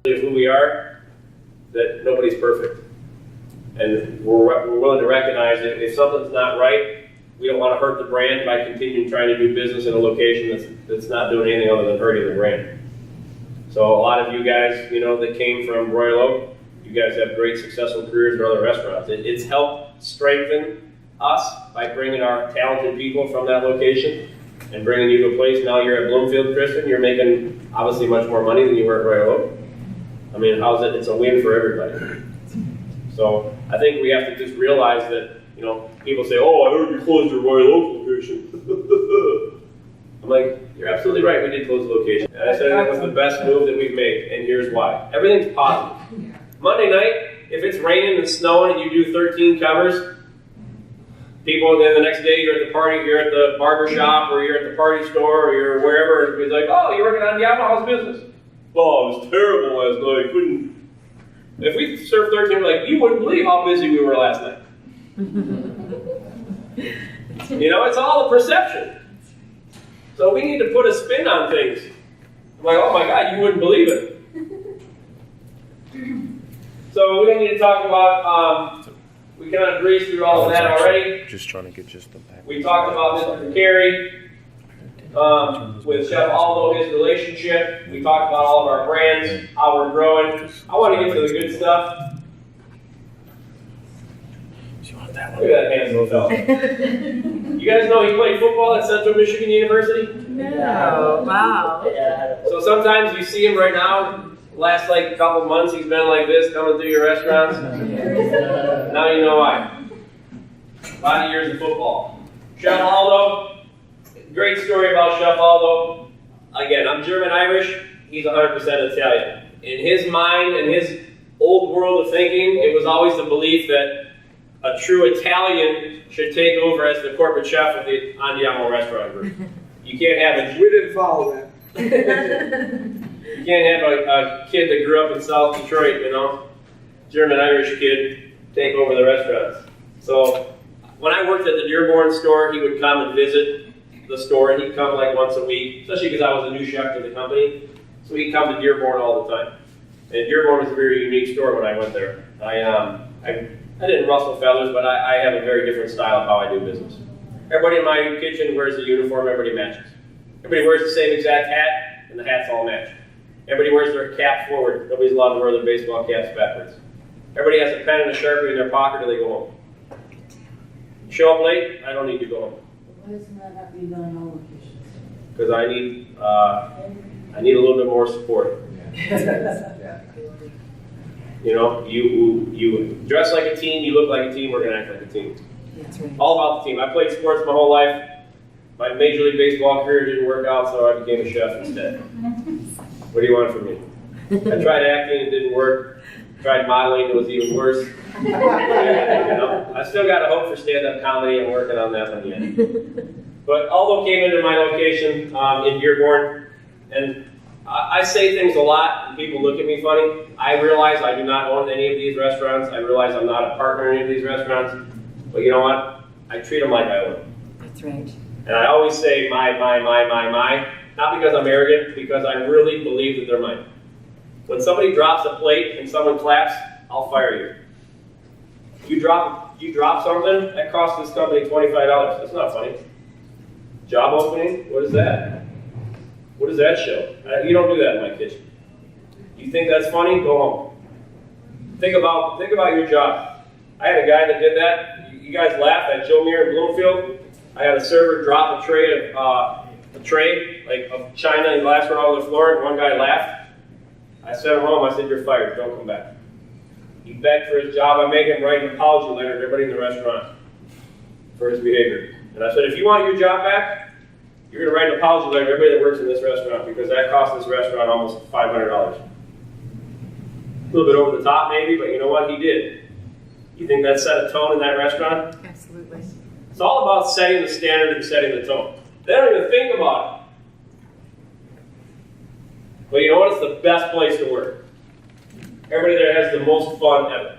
who we are, that nobody's perfect. And we're willing to recognize that if something's not right, we don't want to hurt the brand by continuing trying to do business in a location that's not doing anything other than hurting the brand. So a lot of you guys, that came from Royal Oak, you guys have great successful careers in other restaurants. It's helped strengthen us by bringing our talented people from that location and bringing you to a place. Now you're at Bloomfield, Kristen, you're making obviously much more money than you were at Royal Oak. I mean, how's it? It's a win for everybody. So I think we have to just realize that, people say, oh, I heard you closed your Royal Oak location. I'm like, you're absolutely right, we did close the location. And I said that was the best move that we've made, and here's why. Everything's positive. Monday night, if it's raining and snowing and you do 13 covers, people, then the next day you're at the party, you're at the barber shop, or you're at the party store, or you're wherever, and it's like, oh, you're working on Yamaha's business. Oh, it was terrible last night, I couldn't. If we served 13, we're like, you wouldn't believe how busy we were last night. It's all a perception. So we need to put a spin on things. I'm like, oh my God, you wouldn't believe it. So we don't need to talk about, we kind of breezed through all of that already. Just trying to get just the back. We talked about Mr. Carey, with Chef Aldo, his relationship. We talked about all of our brands, how we're growing. I want to get to the good stuff. Look at that handsome fella. You guys know he played football at Central Michigan University? No. Wow. So sometimes you see him right now, last couple months, he's been like this, coming through your restaurants. Now you know why. A lot of years of football. Chef Aldo, great story about Chef Aldo. Again, I'm German-Irish, he's 100% Italian. In his mind and his old world of thinking, it was always the belief that a true Italian should take over as the corporate chef of the Andiamo restaurant group. You can't have We didn't follow that. You can't have a kid that grew up in South Detroit, German-Irish kid, take over the restaurants. So when I worked at the Dearborn store, he would come and visit the store, and he'd come once a week, especially because I was a new chef to the company. So he'd come to Dearborn all the time. And Dearborn was a very unique store when I went there. I didn't rustle feathers, but I have a very different style of how I do business. Everybody in my kitchen wears a uniform, everybody matches. Everybody wears the same exact hat, and the hats all match. Everybody wears their cap forward. Nobody's allowed to wear their baseball caps backwards. Everybody has a pen and a Sharpie in their pocket or they go home. You show up late, I don't need to go home. Why doesn't that have to be done in all locations? Because I need a little bit more support. You dress like a team, you look like a team, we're gonna act like a team. That's right. All about the team. I played sports my whole life. My Major League Baseball career didn't work out, so I became a chef instead. What do you want from me? I tried acting, it didn't work. Tried modeling, it was even worse. I still got a hope for stand-up comedy. I'm working on that one yet. But Aldo came into my location in Dearborn, and I say things a lot, and people look at me funny. I realize I do not own any of these restaurants. I realize I'm not a partner in any of these restaurants. But you know what? I treat them like I own them. That's right. And I always say my. Not because I'm arrogant, because I really believe that they're mine. When somebody drops a plate and someone claps, I'll fire you. You drop something, that costs this company $25. That's not funny. Job opening? What is that? What does that show? You don't do that in my kitchen. You think that's funny? Go home. Think about your job. I had a guy that did that. You guys laughed at Joe Muir in Bloomfield. I had a server drop a tray of china and glassware all over the floor, and one guy laughed. I sent him home. I said, "You're fired. Don't come back." He begged for his job. I made him write an apology letter to everybody in the restaurant for his behavior. And I said, if you want your job back, you're going to write an apology letter to everybody that works in this restaurant, because that cost this restaurant almost $500. A little bit over the top maybe, but you know what? He did. You think that set a tone in that restaurant? Absolutely. It's all about setting the standard and setting the tone. They don't even think about it. But you know what? It's the best place to work. Everybody there has the most fun ever.